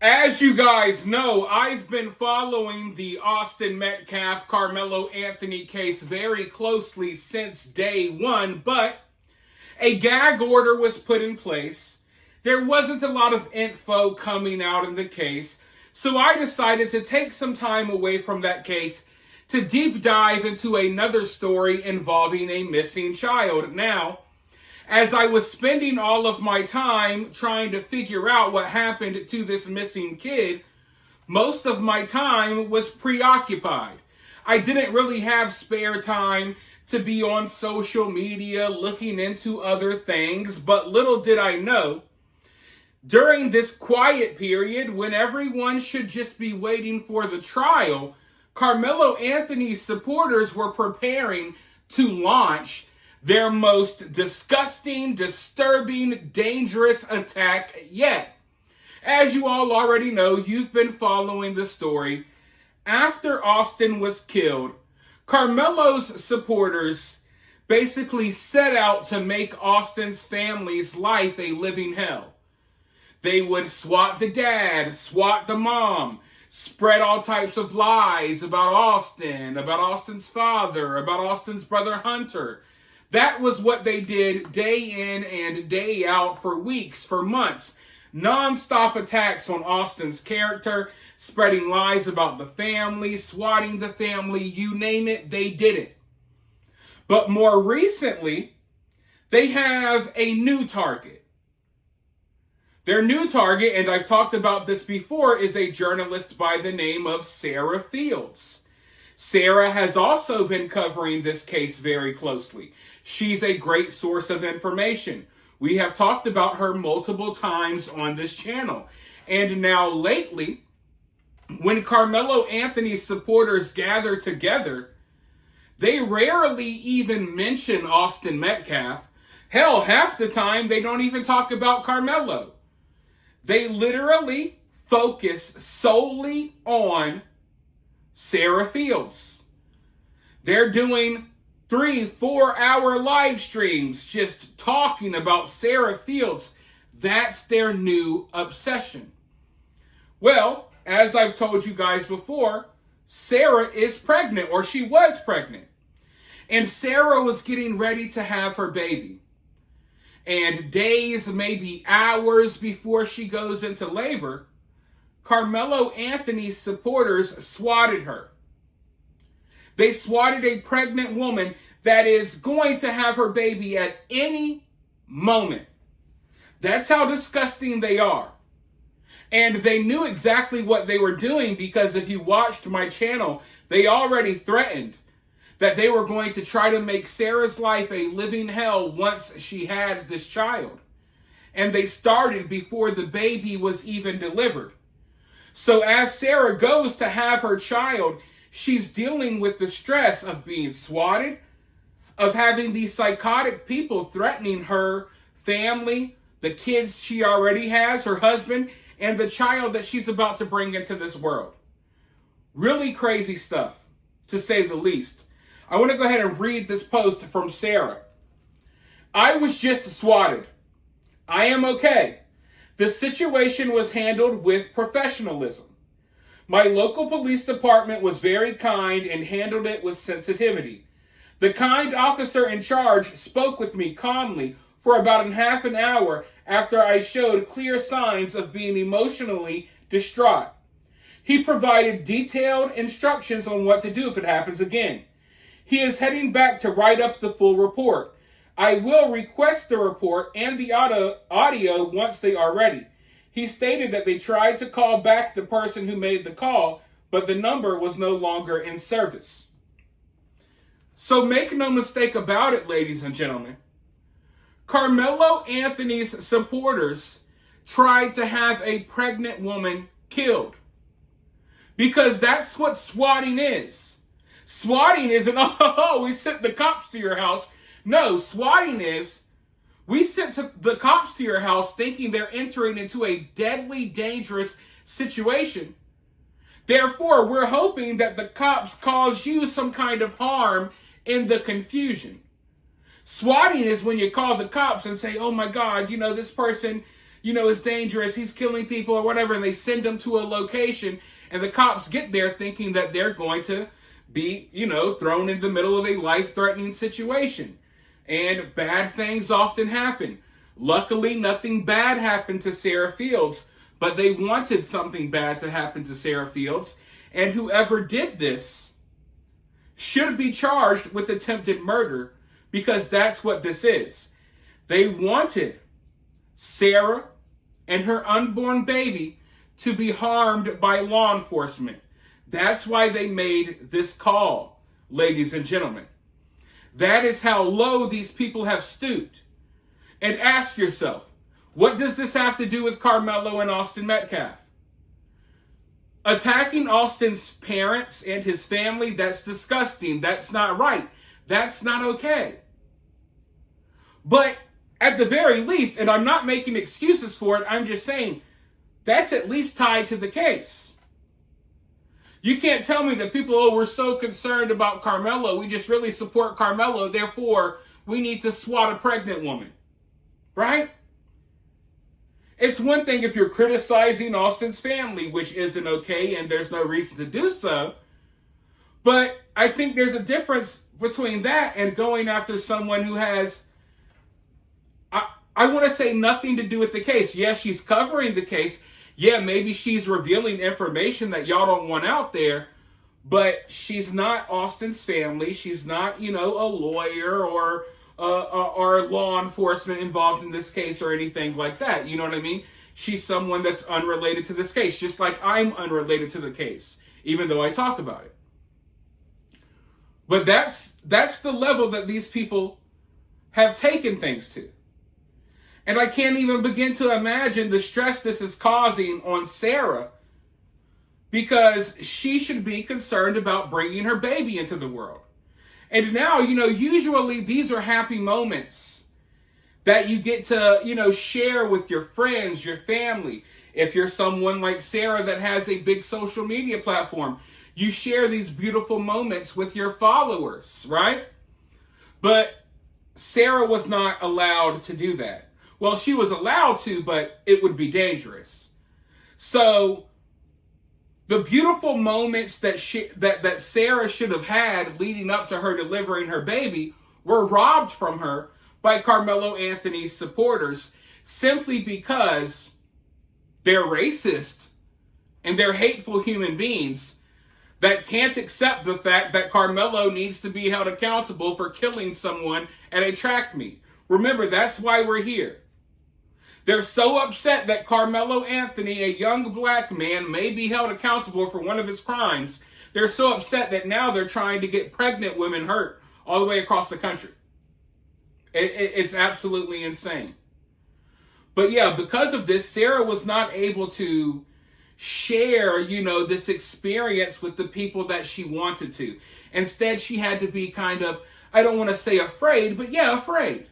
As you guys know, I've been following the Austin Metcalf Carmelo Anthony case very closely since day one, but a gag order was put in place. There wasn't a lot of info coming out in the case, so I decided to take some time away from that case to deep dive into another story involving a missing child. Now, as I was spending all of my time trying to figure out what happened to this missing kid, most of my time was preoccupied. I didn't really have spare time to be on social media looking into other things, but little did I know, during this quiet period when everyone should just be waiting for the trial, Carmelo Anthony's supporters were preparing to launch their most disgusting, disturbing, dangerous attack yet. As you all already know, you've been following the story. After Austin was killed, Carmelo's supporters basically set out to make Austin's family's life a living hell. They would swat the dad, swat the mom, spread all types of lies about Austin, about Austin's father, about Austin's brother Hunter. That was what they did day in and day out for weeks, for months. Non-stop attacks on Austin's character, spreading lies about the family, swatting the family, you name it, they did it. But more recently, they have a new target. Their new target, and I've talked about this before, is a journalist by the name of Sarah Fields. Sarah has also been covering this case very closely. She's a great source of information. We have talked about her multiple times on this channel. And now lately, when Carmelo Anthony's supporters gather together, they rarely even mention Austin Metcalf. Hell, half the time they don't even talk about Carmelo. They literally focus solely on Sarah Fields. They're doing 3-4 hour live streams just talking about Sarah Fields. That's their new obsession. Well, as I've told you guys before, Sarah is pregnant, or she was pregnant. And Sarah was getting ready to have her baby. And days, maybe hours before she goes into labor, Carmelo Anthony's supporters swatted her. They swatted a pregnant woman that is going to have her baby at any moment. That's how disgusting they are. And they knew exactly what they were doing, because if you watched my channel, they already threatened that they were going to try to make Sarah's life a living hell once she had this child. And they started before the baby was even delivered. So as Sarah goes to have her child, she's dealing with the stress of being swatted, of having these psychotic people threatening her family, the kids she already has, her husband, and the child that she's about to bring into this world. Really crazy stuff, to say the least. I want to go ahead and read this post from Sarah. I was just swatted. I am okay. The situation was handled with professionalism. My local police department was very kind and handled it with sensitivity. The kind officer in charge spoke with me calmly for about half an hour after I showed clear signs of being emotionally distraught. He provided detailed instructions on what to do if it happens again. He is heading back to write up the full report. I will request the report and the audio once they are ready. He stated that they tried to call back the person who made the call, but the number was no longer in service. So make no mistake about it, ladies and gentlemen. Carmelo Anthony's supporters tried to have a pregnant woman killed. Because that's what swatting is. Swatting isn't, oh, we sent the cops to your house. No, swatting is, we sent the cops to your house thinking they're entering into a deadly, dangerous situation. Therefore, we're hoping that the cops cause you some kind of harm in the confusion. Swatting is when you call the cops and say, oh my God, this person, is dangerous. He's killing people or whatever. And they send him to a location, and the cops get there thinking that they're going to be, thrown in the middle of a life-threatening situation. And bad things often happen. Luckily, nothing bad happened to Sarah Fields, but they wanted something bad to happen to Sarah Fields. And whoever did this should be charged with attempted murder, because that's what this is. They wanted Sarah and her unborn baby to be harmed by law enforcement. That's why they made this call, ladies and gentlemen. That is how low these people have stooped. And ask yourself, what does this have to do with Karmelo and Austin Metcalf? Attacking Austin's parents and his family, that's disgusting. That's not right. That's not okay. But at the very least, and I'm not making excuses for it, I'm just saying, that's at least tied to the case. You can't tell me that people, we're so concerned about Karmelo, we just really support Karmelo, therefore we need to swat a pregnant woman. Right? It's one thing if you're criticizing Austin's family, which isn't okay, and there's no reason to do so. But I think there's a difference between that and going after someone who has, I want to say, nothing to do with the case. Yes, she's covering the case. Yeah, maybe she's revealing information that y'all don't want out there. But she's not Austin's family. She's not, a lawyer or law enforcement involved in this case or anything like that. You know what I mean? She's someone that's unrelated to this case, just like I'm unrelated to the case, even though I talk about it. But that's the level that these people have taken things to. And I can't even begin to imagine the stress this is causing on Sarah, because she should be concerned about bringing her baby into the world. And now, usually these are happy moments that you get to, share with your friends, your family. If you're someone like Sarah that has a big social media platform, you share these beautiful moments with your followers, right? But Sarah was not allowed to do that. Well, she was allowed to, but it would be dangerous. So the beautiful moments that that Sarah should have had leading up to her delivering her baby were robbed from her by Carmelo Anthony's supporters, simply because they're racist and they're hateful human beings that can't accept the fact that Carmelo needs to be held accountable for killing someone at a track meet. Remember, that's why we're here. They're so upset that Carmelo Anthony, a young black man, may be held accountable for one of his crimes. They're so upset that now they're trying to get pregnant women hurt all the way across the country. It's absolutely insane. But yeah, because of this, Sarah was not able to share, this experience with the people that she wanted to. Instead, she had to be kind of, I don't want to say afraid, but yeah, afraid.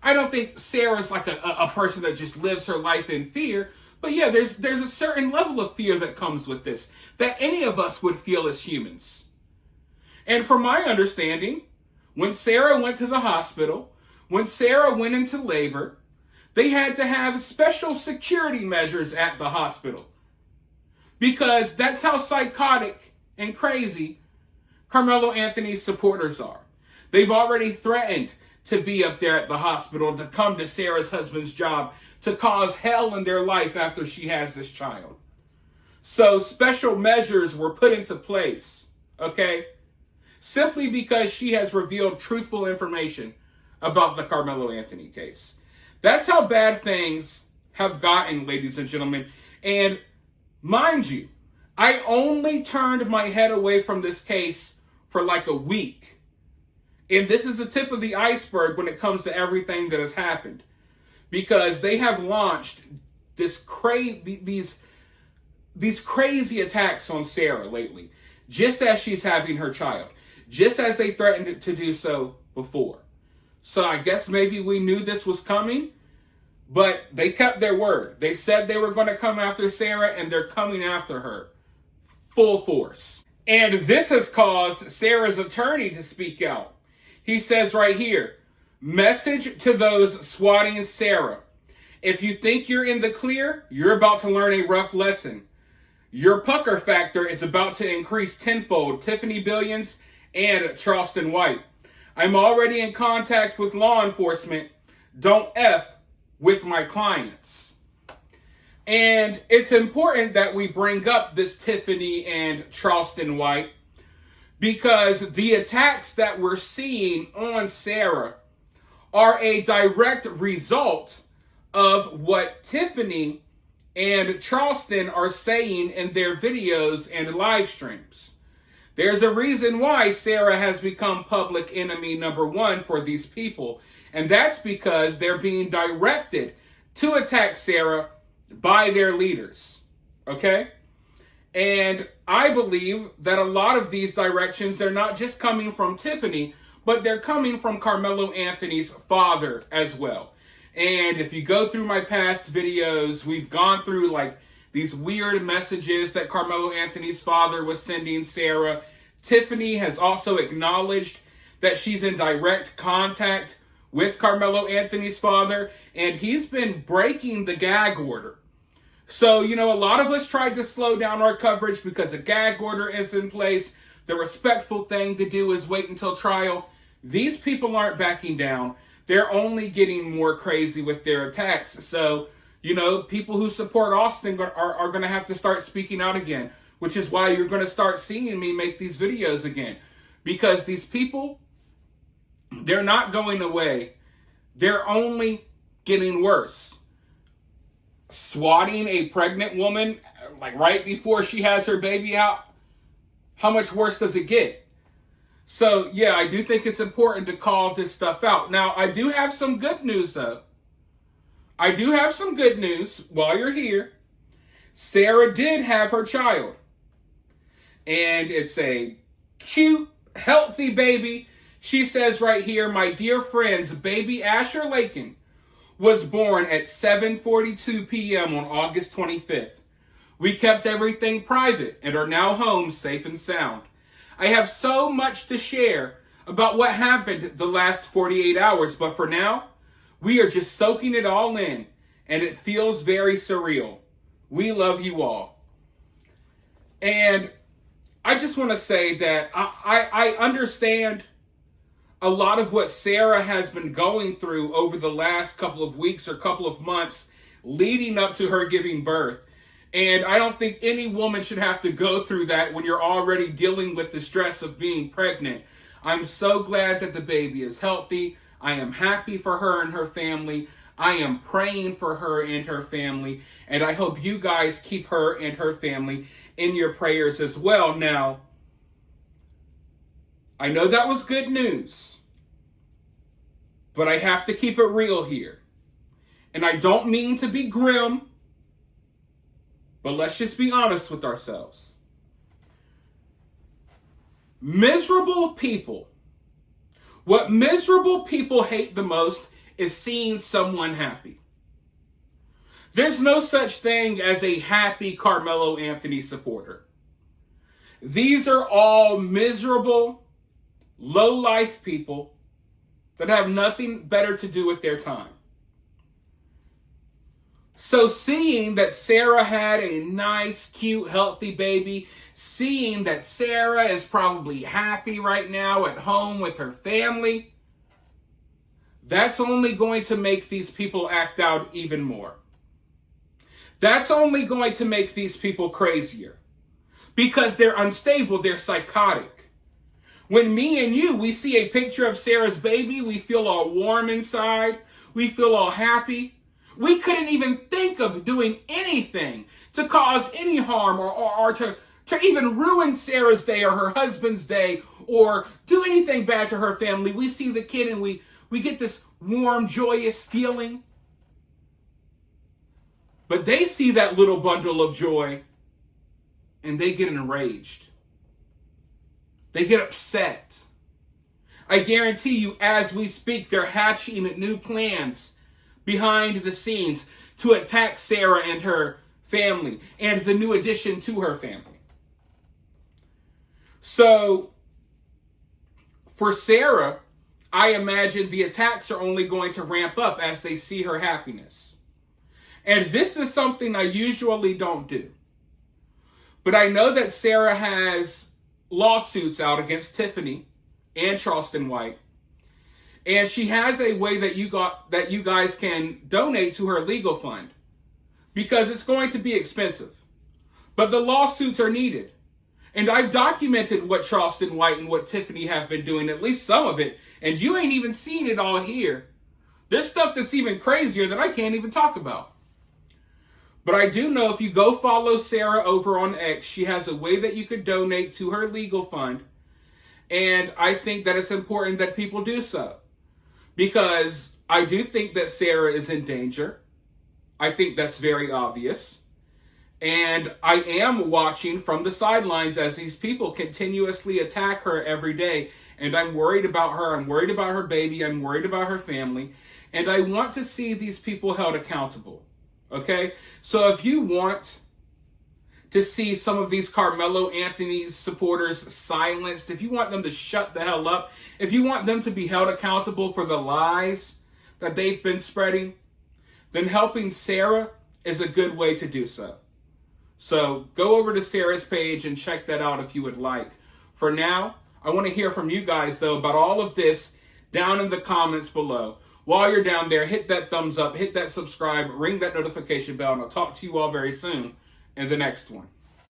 I don't think Sarah's like a person that just lives her life in fear. But yeah, there's a certain level of fear that comes with this, that any of us would feel as humans. And from my understanding, when Sarah went to the hospital, when Sarah went into labor, they had to have special security measures at the hospital. Because that's how psychotic and crazy Carmelo Anthony's supporters are. They've already threatened to be up there at the hospital, to come to Sarah's husband's job, to cause hell in their life after she has this child. So special measures were put into place, okay? Simply because she has revealed truthful information about the Carmelo Anthony case. That's how bad things have gotten, ladies and gentlemen. And mind you, I only turned my head away from this case for like a week. And this is the tip of the iceberg when it comes to everything that has happened. Because they have launched these crazy attacks on Sarah lately. Just as she's having her child. Just as they threatened to do so before. So I guess maybe we knew this was coming. But they kept their word. They said they were going to come after Sarah, and they're coming after her. Full force. And this has caused Sarah's attorney to speak out. He says right here, message to those swatting Sarah. If you think you're in the clear, you're about to learn a rough lesson. Your pucker factor is about to increase tenfold. Tiffany Billions and Charleston White. I'm already in contact with law enforcement. Don't F with my clients. And it's important that we bring up this Tiffany and Charleston White because the attacks that we're seeing on Sarah are a direct result of what Tiffany and Charleston are saying in their videos and live streams. There's a reason why Sarah has become public enemy number one for these people, and that's because they're being directed to attack Sarah by their leaders, okay? And I believe that a lot of these directions, they're not just coming from Tiffany, but they're coming from Carmelo Anthony's father as well. And if you go through my past videos, we've gone through like these weird messages that Carmelo Anthony's father was sending Sarah. Tiffany has also acknowledged that she's in direct contact with Carmelo Anthony's father, and he's been breaking the gag order. So, a lot of us tried to slow down our coverage because a gag order is in place. The respectful thing to do is wait until trial. These people aren't backing down. They're only getting more crazy with their attacks. So, people who support Austin are going to have to start speaking out again, which is why you're going to start seeing me make these videos again. Because these people, they're not going away. They're only getting worse. Swatting a pregnant woman, like right before she has her baby out, how much worse does it get? So, yeah, I do think it's important to call this stuff out. Now, I do have some good news, though. I do have some good news while you're here. Sarah did have her child. And it's a cute, healthy baby. She says right here, my dear friends, baby Asher Lakin was born at 7:42 p.m. on August 25th. We kept everything private and are now home safe and sound. I have so much to share about what happened the last 48 hours, but for now, we are just soaking it all in, and it feels very surreal. We love you all. And I just want to say that I understand a lot of what Sarah has been going through over the last couple of weeks or couple of months leading up to her giving birth. And I don't think any woman should have to go through that when you're already dealing with the stress of being pregnant. I'm so glad that the baby is healthy. I am happy for her and her family. I am praying for her and her family. And I hope you guys keep her and her family in your prayers as well. Now, I know that was good news, but I have to keep it real here. And I don't mean to be grim, but let's just be honest with ourselves. Miserable people. What miserable people hate the most is seeing someone happy. There's no such thing as a happy Carmelo Anthony supporter. These are all miserable, low-life people that have nothing better to do with their time. So seeing that Sarah had a nice, cute, healthy baby, seeing that Sarah is probably happy right now at home with her family, that's only going to make these people act out even more. That's only going to make these people crazier because they're unstable, they're psychotic. When me and you, we see a picture of Sarah's baby, we feel all warm inside, we feel all happy. We couldn't even think of doing anything to cause any harm or to even ruin Sarah's day or her husband's day or do anything bad to her family. We see the kid and we get this warm, joyous feeling. But they see that little bundle of joy and they get enraged. They get upset. I guarantee you, as we speak, they're hatching new plans behind the scenes to attack Sarah and her family and the new addition to her family. So, for Sarah, I imagine the attacks are only going to ramp up as they see her happiness. And this is something I usually don't do. But I know that Sarah has lawsuits out against Tiffany and Charleston White. And she has a way that you guys can donate to her legal fund, because it's going to be expensive. But the lawsuits are needed. And I've documented what Charleston White and what Tiffany have been doing, at least some of it, and you ain't even seen it all here. There's stuff that's even crazier that I can't even talk about. But I do know if you go follow Sarah over on X, she has a way that you could donate to her legal fund. And I think that it's important that people do so, because I do think that Sarah is in danger. I think that's very obvious. And I am watching from the sidelines as these people continuously attack her every day. And I'm worried about her. I'm worried about her baby. I'm worried about her family. And I want to see these people held accountable. Okay? So if you want to see some of these Carmelo Anthony's supporters silenced, if you want them to shut the hell up, if you want them to be held accountable for the lies that they've been spreading, then helping Sarah is a good way to do so. So go over to Sarah's page and check that out if you would like. For now, I want to hear from you guys, though, about all of this down in the comments below. While you're down there, hit that thumbs up, hit that subscribe, ring that notification bell, and I'll talk to you all very soon in the next one.